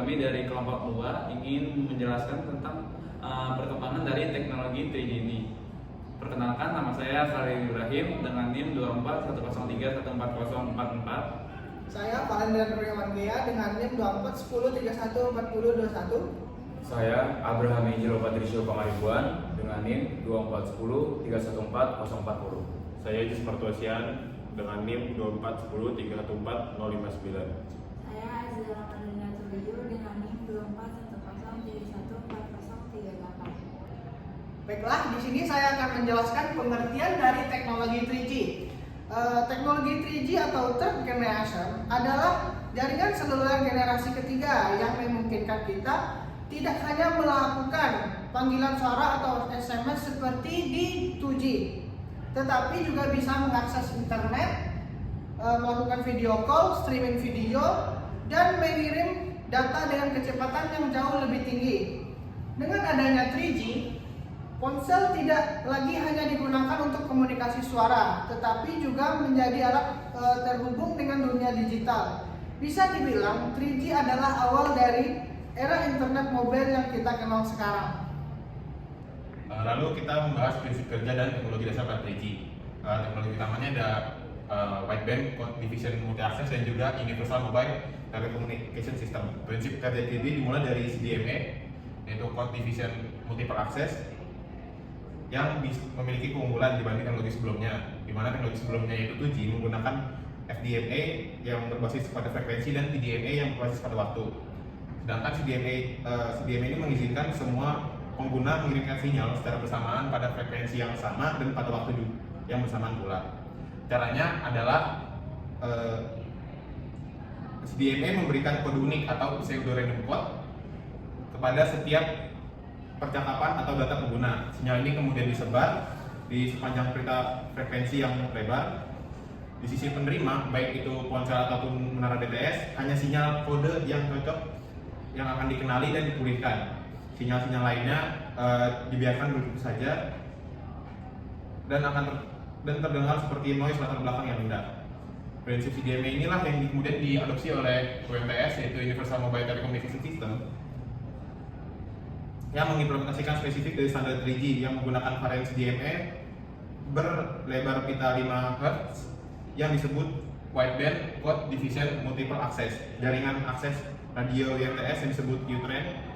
kami dari kelompok 2 ingin menjelaskan tentang perkembangan dari teknologi 3G ini. Perkenalkan, nama saya Khalil Ibrahim dengan NIM 2410314044. Saya Valendra Nuryawan Gea dengan NIM 2410314021. Saya Abraham Angelo Patricio Pangaribuan dengan NIM 2410314040. Saya Jus Martuasian dengan NIM 2410314059. Saya Azila Madania Tuliu dengan NIM 2410314038. Baiklah, di sini saya akan menjelaskan pengertian dari teknologi 3G. Teknologi 3G atau Third Generation adalah jaringan seluler generasi ketiga yang memungkinkan kita tidak hanya melakukan panggilan suara atau SMS seperti di 2G, tetapi juga bisa mengakses internet, melakukan video call, streaming video, dan mengirim data dengan kecepatan yang jauh lebih tinggi. Dengan adanya 3G, ponsel tidak lagi hanya digunakan untuk komunikasi suara, tetapi juga menjadi alat terhubung dengan dunia digital. Bisa dibilang 3G adalah awal dari era internet mobile yang kita kenal sekarang. Lalu kita membahas prinsip kerja dan teknologi dasar pada 3G. Teknologi utamanya ada wideband code division multi access dan juga universal mobile telecommunication system. Prinsip kerja 3G dimulai dari CDMA, yaitu code division multiple access, yang memiliki keunggulan dibanding teknologi sebelumnya, di mana teknologi sebelumnya yaitu 2G menggunakan FDMA yang berbasis pada frekuensi dan TDMA yang berbasis pada waktu. Sedangkan CDMA ini mengizinkan semua pengguna mengirimkan sinyal secara bersamaan pada frekuensi yang sama dan pada waktu yang bersamaan pula. Caranya adalah CDMA memberikan kode unik atau pseudo random code kepada setiap percakapan atau data pengguna. Sinyal ini kemudian disebar di sepanjang pita frekuensi yang lebar. Di sisi penerima, baik itu ponsel ataupun menara BTS, hanya sinyal kode yang cocok yang akan dikenali dan dipulihkan. Sinyal-sinyal lainnya dibiarkan begitu saja dan terdengar seperti noise latar belakang yang rendah. Prinsip CDMA inilah yang kemudian diadopsi oleh UMTS, yaitu Universal Mobile Telecommunication System, yang mengimplementasikan spesifik dari standar 3G yang menggunakan varian CDMA berlebar pita 5 Hz yang disebut wideband code division multiple access. Jaringan akses radio UMTS yang disebut U-Train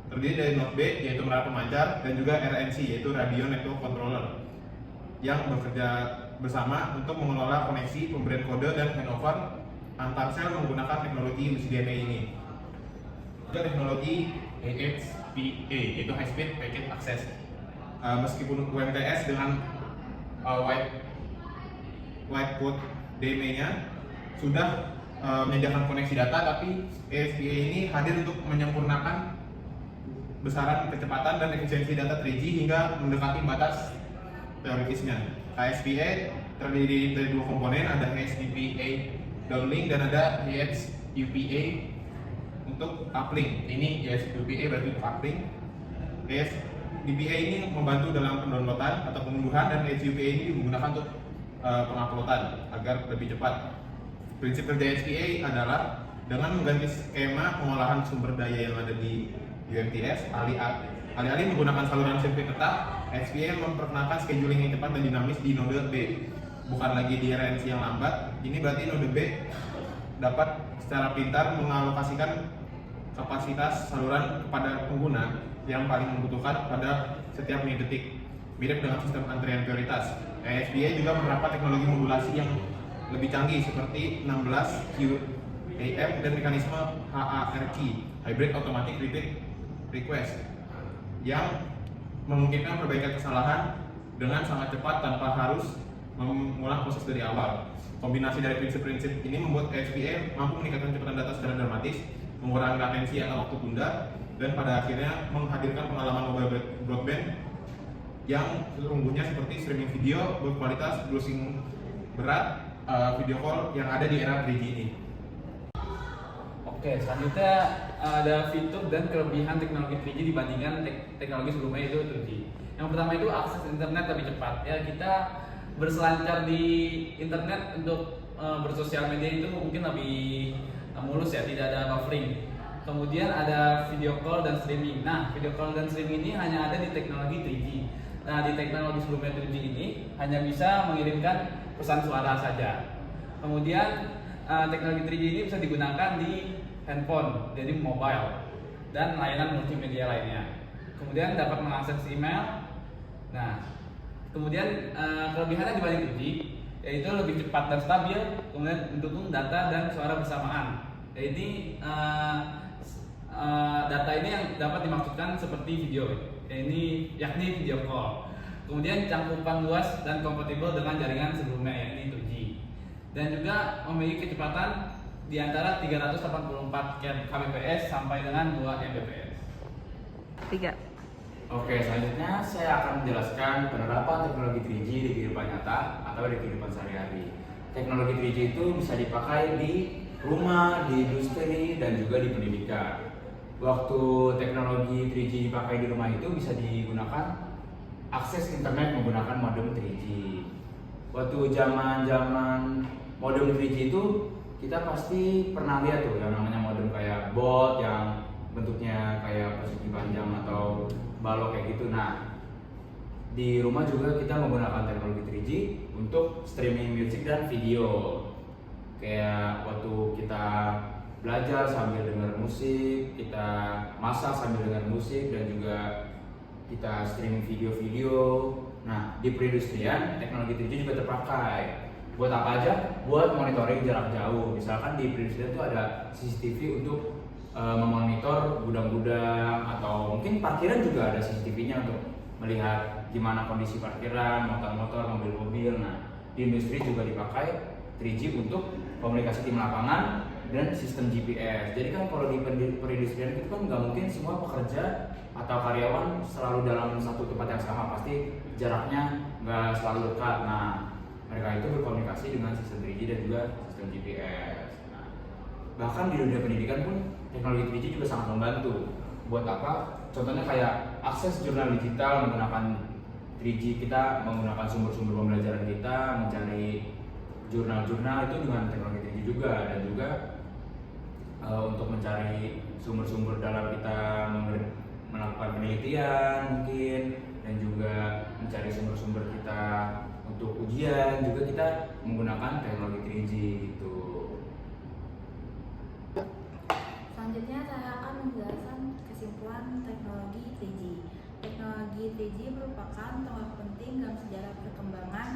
terdiri dari node B, yaitu menara pemancar, dan juga RNC, yaitu Radio Network Controller, yang bekerja bersama untuk mengelola koneksi, pemberian kode, dan handover antar sel menggunakan teknologi CDMA ini. Juga teknologi HSPA, yaitu High Speed Packet Access. Meskipun UMTS dengan wide code DMA-nya sudah menyediakan koneksi data, tapi HSPA ini hadir untuk menyempurnakan besaran kecepatan dan efisiensi data 3G hingga mendekati batas teoritisnya. HSPA terdiri dari dua komponen, ada HSDPA downlink dan ada HSUPA untuk uplink. Ini HSUPA berarti untuk uplink. HSDPA ini membantu dalam pendownloadan atau pengunduhan, dan HSUPA ini digunakan untuk penguploadan agar lebih cepat. Prinsip kerja HSPA adalah dengan mengganti skema pengolahan sumber daya yang ada di UMTS, alih-alih menggunakan saluran sirkuit tetap, HSPA memperkenalkan scheduling yang cepat dan dinamis di node B, bukan lagi di RNC yang lambat. Ini berarti node B dapat secara pintar mengalokasikan kapasitas saluran kepada pengguna yang paling membutuhkan pada setiap menit detik, mirip dengan sistem antrian prioritas. HSPA juga menerapkan teknologi modulasi yang lebih canggih seperti 16QAM dan mekanisme HARQ, Hybrid Automatic Repeat Request, yang memungkinkan perbaikan kesalahan dengan sangat cepat tanpa harus mengulang proses dari awal. Kombinasi dari prinsip-prinsip ini membuat HSPA mampu meningkatkan kecepatan data secara dramatis, mengurangi latensi atau waktu tunda, dan pada akhirnya menghadirkan pengalaman mobile broadband yang sesungguhnya seperti streaming video berkualitas, browsing berat, video call yang ada di era 3G ini. Oke, selanjutnya ada fitur dan kelebihan teknologi 3G dibandingkan teknologi sebelumnya, itu 2G. Yang pertama itu akses internet lebih cepat. Ya, kita berselancar di internet untuk bersosial media itu mungkin lebih mulus ya, tidak ada buffering. Kemudian ada video call dan streaming. Nah, video call dan streaming ini hanya ada di teknologi 3G. Nah, di teknologi sebelumnya 2G ini hanya bisa mengirimkan pesan suara saja. Kemudian teknologi 3G ini bisa digunakan di handphone, jadi mobile, dan layanan multimedia lainnya. Kemudian dapat mengakses email. Nah, kemudian kelebihannya dibanding 2G yaitu lebih cepat dan stabil, kemudian mendukung data dan suara bersamaan. Jadi data ini yang dapat dimaksudkan seperti video, yakni video call. Kemudian cakupan luas dan kompatibel dengan jaringan sebelumnya, yakni 2G. Dan juga memiliki kecepatan di antara 384 kbps sampai dengan 2 Mbps. 3. Oke, selanjutnya saya akan menjelaskan penerapan teknologi 3G di kehidupan nyata atau di kehidupan sehari-hari. Teknologi 3G itu bisa dipakai di rumah, di industri, dan juga di pendidikan. Waktu teknologi 3G dipakai di rumah itu bisa digunakan akses internet menggunakan modem 3G. Waktu zaman modem 3G itu kita pasti pernah lihat tuh yang namanya modem kayak bot yang bentuknya kayak persegi panjang atau balok kayak gitu. Nah, di rumah juga kita menggunakan teknologi 3G untuk streaming musik dan video. Kayak waktu kita belajar sambil dengar musik, kita masak sambil dengar musik, dan juga kita streaming video-video. Nah, di perindustrian teknologi 3G juga terpakai. Buat apa aja? Buat monitoring jarak jauh. Misalkan di perindustrian itu ada CCTV untuk memonitor gudang-gudang, atau mungkin parkiran juga ada CCTV-nya untuk melihat gimana kondisi parkiran, motor-motor, mobil-mobil. Nah, di industri juga dipakai 3G untuk komunikasi tim lapangan dan sistem GPS. Jadi kan kalau di perindustrian itu kan nggak mungkin semua pekerja atau karyawan selalu dalam satu tempat yang sama, pasti jaraknya nggak selalu dekat. Nah, mereka itu berkomunikasi dengan sistem 3G dan juga sistem GPS. Nah, bahkan di dunia pendidikan pun teknologi 3G juga sangat membantu. Buat apa? Contohnya kayak akses jurnal digital menggunakan 3G, kita menggunakan sumber-sumber pembelajaran kita, mencari jurnal-jurnal itu dengan teknologi 3G juga, dan juga untuk mencari sumber-sumber dalam kita melakukan penelitian mungkin, dan juga mencari sumber-sumber kita untuk ujian juga kita menggunakan teknologi 3G gitu. Selanjutnya saya akan menjelaskan kesimpulan teknologi 3G. Teknologi 3G merupakan tonggak penting dalam sejarah perkembangan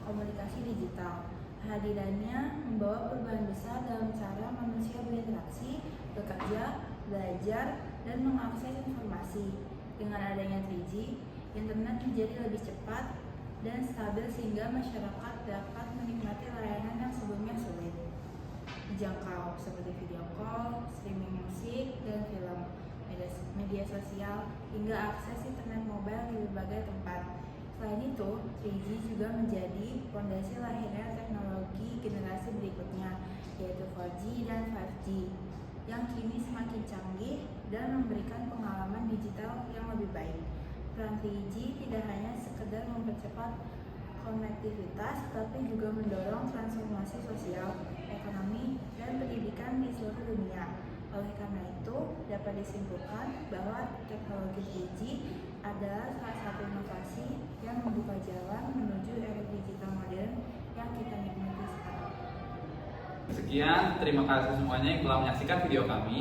komunikasi digital. Kehadirannya membawa perubahan besar dalam cara manusia berinteraksi, bekerja, belajar, dan mengakses informasi. Dengan adanya 3G, internet menjadi lebih cepat dan stabil sehingga masyarakat dapat menikmati layanan yang sebelumnya sulit dijangkau, seperti video call, streaming musik dan film, media sosial, hingga akses internet mobile di berbagai tempat. Selain itu, 3G juga menjadi fondasi lahirnya teknologi generasi berikutnya, yaitu 4G dan 5G, yang kini semakin canggih dan memberikan pengalaman digital yang lebih baik. Peran 3G tidak hanya sekedar mempercepat konektivitas, tapi juga mendorong transformasi sosial, ekonomi, dan pendidikan di seluruh dunia. Oleh karena itu, dapat disimpulkan bahwa teknologi 3G adalah salah satu inovasi yang membuka jalan menuju era digital modern yang kita nikmati sekarang. Sekian, terima kasih semuanya yang telah menyaksikan video kami.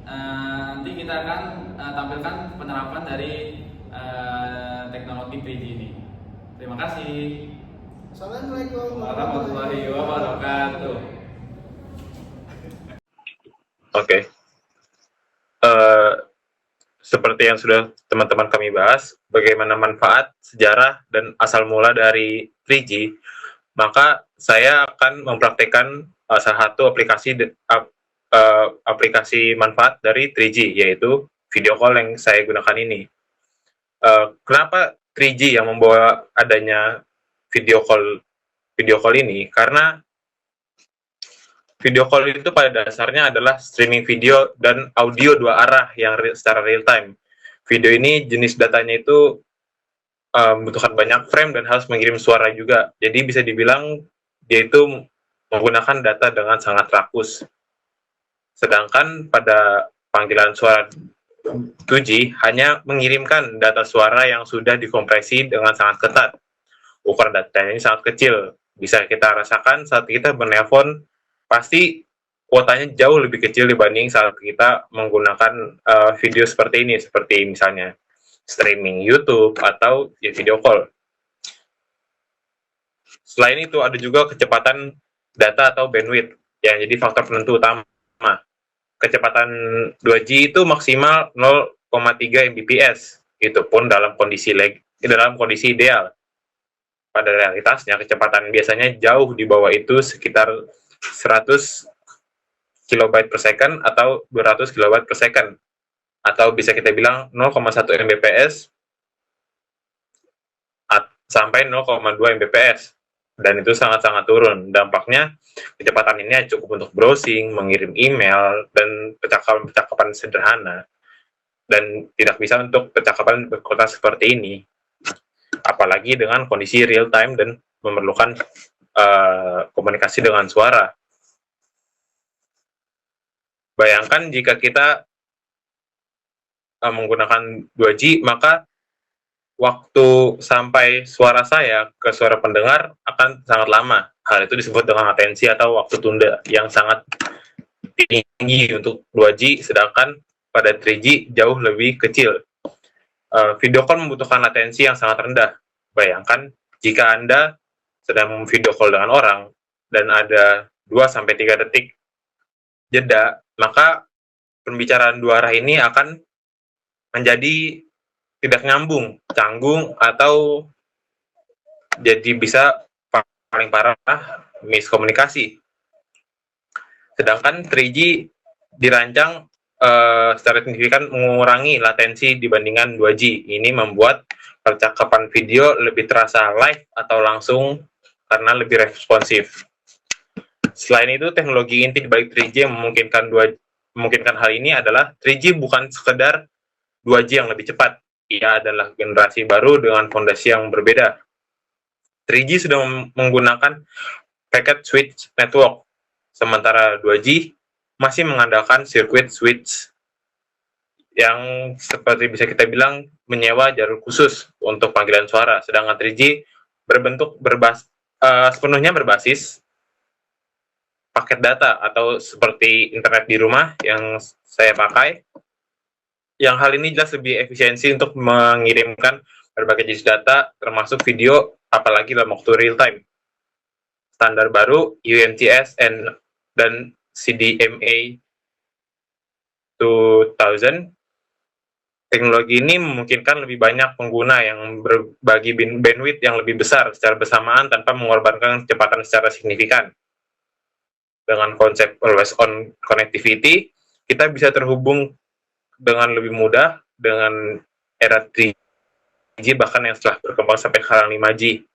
Nanti kita akan tampilkan penerapan dari teknologi 3G ini. Terima kasih. Assalamualaikum Warahmatullahi wabarakatuh. Oke. Seperti yang sudah teman-teman kami bahas, bagaimana manfaat, sejarah, dan asal mula dari 3G, maka saya akan mempraktikkan salah satu aplikasi manfaat dari 3G, yaitu video call yang saya gunakan ini. Kenapa 3G yang membawa adanya video call ini? Karena video call itu pada dasarnya adalah streaming video dan audio dua arah yang secara real time. Video ini jenis datanya itu membutuhkan banyak frame dan harus mengirim suara juga. Jadi bisa dibilang dia itu menggunakan data dengan sangat rakus. Sedangkan pada panggilan suara 2G hanya mengirimkan data suara yang sudah dikompresi dengan sangat ketat. Ukuran datanya ini sangat kecil. Bisa kita rasakan saat kita menelpon, pasti kuotanya jauh lebih kecil dibanding saat kita menggunakan video seperti ini, seperti misalnya streaming YouTube atau ya, video call. Selain itu, ada juga kecepatan data atau bandwidth yang jadi faktor penentu utama. Kecepatan 2G itu maksimal 0,3 Mbps. Itu pun dalam kondisi ideal. Pada realitasnya, kecepatan biasanya jauh di bawah itu, sekitar 100 kilobyte per second atau 200 kilobyte per second. Atau bisa kita bilang 0,1 Mbps sampai 0,2 Mbps. Dan itu sangat-sangat turun. Dampaknya, kecepatan ini cukup untuk browsing, mengirim email, dan percakapan-percakapan sederhana. Dan tidak bisa untuk percakapan berkota seperti ini. Apalagi dengan kondisi real time dan memerlukan komunikasi dengan suara. Bayangkan jika kita menggunakan 2G, maka waktu sampai suara saya ke suara pendengar akan sangat lama. Hal itu disebut dengan latensi atau waktu tunda yang sangat tinggi untuk 2G, sedangkan pada 3G jauh lebih kecil. Video call membutuhkan latensi yang sangat rendah. Bayangkan jika Anda sedang video call dengan orang dan ada 2-3 detik jeda, maka pembicaraan dua arah ini akan menjadi tidak nyambung, canggung, atau jadi bisa paling parah miskomunikasi. Sedangkan 3G dirancang secara signifikan mengurangi latensi dibandingkan 2G. Ini membuat percakapan video lebih terasa live atau langsung karena lebih responsif. Selain itu, teknologi inti di balik 3G yang memungkinkan hal ini adalah 3G bukan sekedar 2G yang lebih cepat. Ia adalah generasi baru dengan fondasi yang berbeda. 3G sudah menggunakan packet switch network, sementara 2G masih mengandalkan circuit switch yang seperti bisa kita bilang menyewa jalur khusus untuk panggilan suara. Sedangkan 3G sepenuhnya berbasis paket data atau seperti internet di rumah yang saya pakai. Yang hal ini jelas lebih efisiensi untuk mengirimkan berbagai jenis data, termasuk video, apalagi dalam waktu real time. Standar baru UMTS dan CDMA 2000, teknologi ini memungkinkan lebih banyak pengguna yang berbagi bandwidth yang lebih besar secara bersamaan tanpa mengorbankan kecepatan secara signifikan. Dengan konsep always on connectivity, kita bisa terhubung dengan lebih mudah dengan era 3G, bahkan yang setelah berkembang sampai sekarang 5G.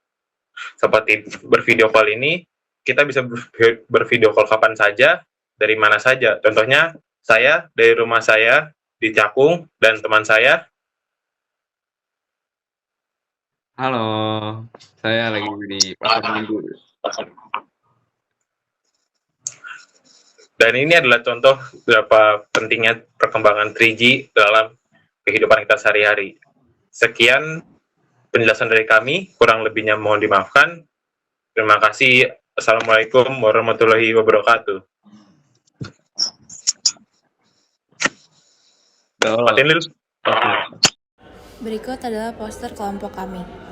Seperti bervideo call ini, kita bisa bervideo call kapan saja, dari mana saja. Contohnya, saya dari rumah saya di Cakung, dan teman saya. Halo, saya lagi di Pasar Minggu. Dan ini adalah contoh berapa pentingnya perkembangan 3G dalam kehidupan kita sehari-hari. Sekian penjelasan dari kami, kurang lebihnya mohon dimaafkan. Terima kasih. Assalamualaikum warahmatullahi wabarakatuh. Matiin, Lil. Berikut adalah poster kelompok kami.